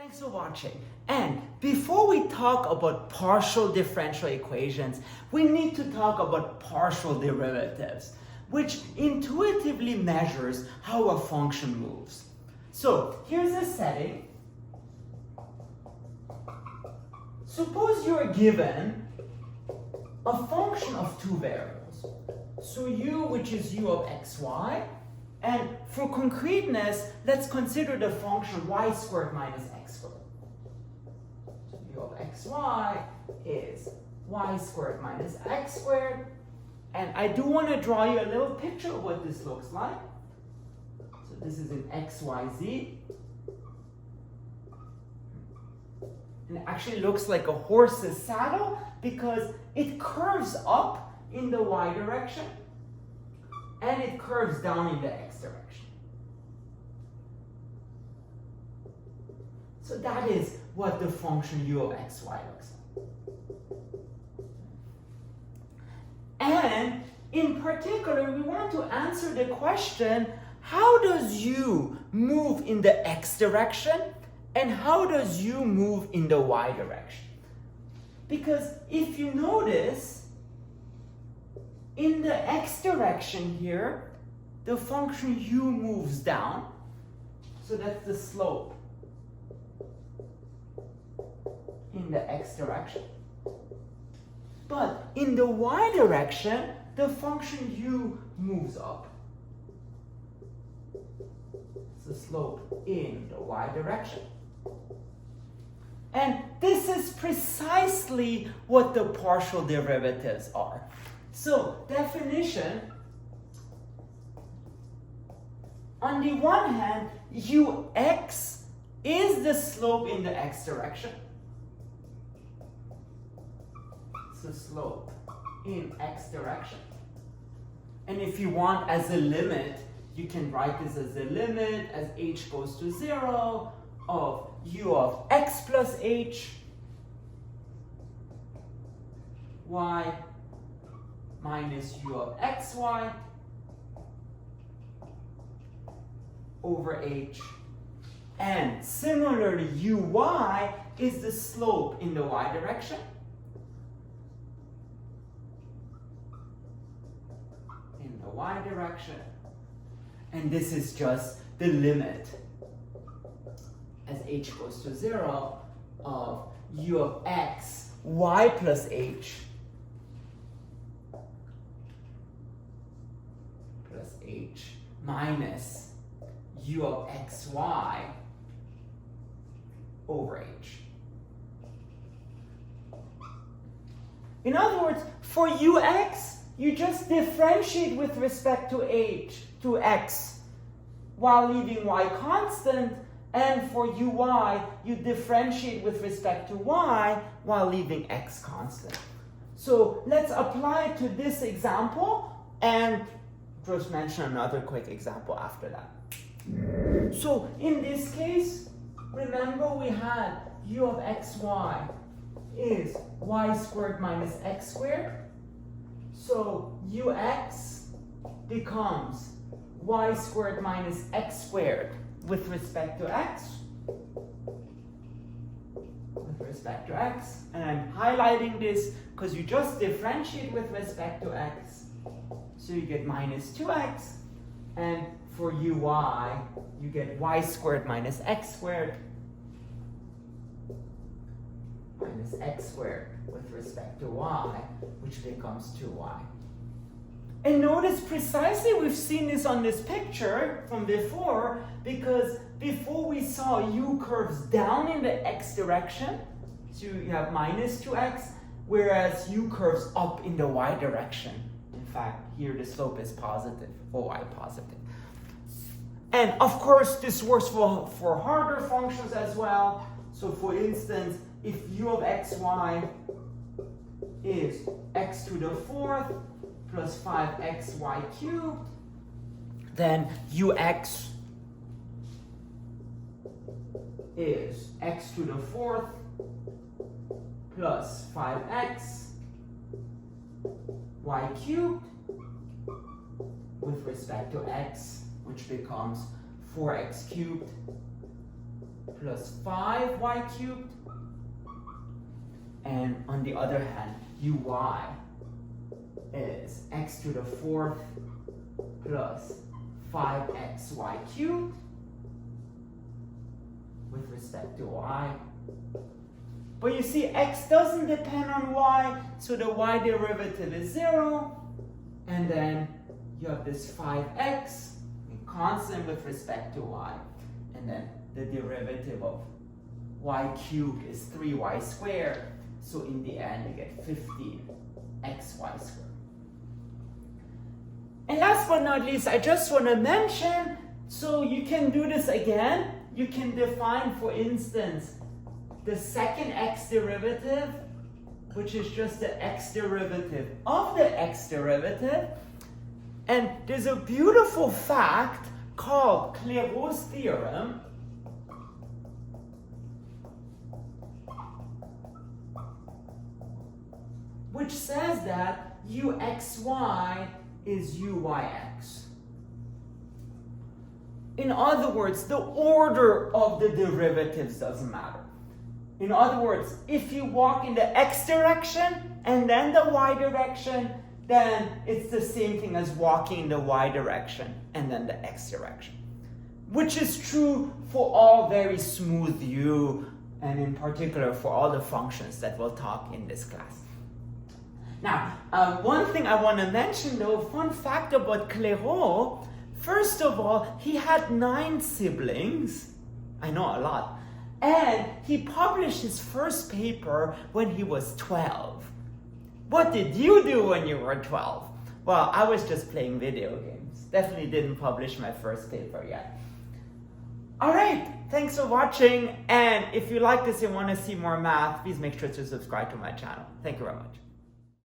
Thanks for watching. And before we talk about partial differential equations, we need to talk about partial derivatives, which intuitively measures how a function moves. So here's a setting. Suppose you're given a function of two variables. So u, which is u of xy, and for concreteness, let's consider the function y squared minus x squared. So u of xy is y squared minus x squared. And I do want to draw you a little picture of what this looks like. So this is an xyz. And it actually looks like a horse's saddle because it curves up in the y direction and it curves down in the x direction. So that is what the function u of xy looks like. And in particular, we want to answer the question, how does u move in the x direction and how does u move in the y direction? Because if you notice, in the x direction here, the function u moves down. So that's the slope in the x direction. But in the y direction, the function u moves up. It's the slope in the y direction. And this is precisely what the partial derivatives are. So, definition, on the one hand, ux is the slope in the x direction. It's the slope in x direction. And if you want as a limit, you can write this as a limit as h goes to 0 of u of x plus h y minus u of xy over h. And similarly, uy is the slope in the y direction. In the y direction. And this is just the limit as h goes to 0 of u of x y plus h plus h minus u of xy over h. In other words, for ux, you just differentiate with respect to x, while leaving y constant, and for uy, you differentiate with respect to y while leaving x constant. So let's apply it to this example and just mention another quick example after that. So in this case, remember we had u of xy is y squared minus x squared. So ux becomes y squared minus x squared with respect to x. With respect to x. And I'm highlighting this because you just differentiate with respect to x. So you get minus 2x. And for uy, you get y squared minus x squared minus x squared with respect to y, which becomes 2y. And notice precisely we've seen this on this picture from before, because before we saw u curves down in the x direction, so you have minus 2x, whereas u curves up in the y direction. In fact, here the slope is positive, or y positive. And of course, this works for harder functions as well. So for instance, if u of xy is x to the 4th plus 5xy cubed, then ux is x to the 4th plus 5x y cubed with respect to x, which becomes 4x cubed plus 5y cubed. And on the other hand, uy is x to the 4th plus 5xy cubed with respect to y. But you see, x doesn't depend on y, so the y derivative is 0. And then you have this 5x, a constant with respect to y. And then the derivative of y cubed is 3y squared. So in the end, you get 15xy squared. And last but not least, I just want to mention, so you can do this again. You can define, for instance, the second x derivative, which is just the x derivative of the x derivative. And there's a beautiful fact called Clairaut's theorem, which says that uxy is uyx. In other words, the order of the derivatives doesn't matter. In other words, if you walk in the x direction and then the y direction, then it's the same thing as walking in the y direction and then the x direction. Which is true for all very smooth u, and in particular for all the functions that we'll talk in this class. Now, one thing I want to mention though, fun fact about Clairaut, first of all, he had 9 siblings. I know, a lot. And he published his first paper when he was 12. What did you do when you were 12? Well, I was just playing video games. Definitely didn't publish my first paper yet. All right, thanks for watching. And if you like this and want to see more math, please make sure to subscribe to my channel. Thank you very much.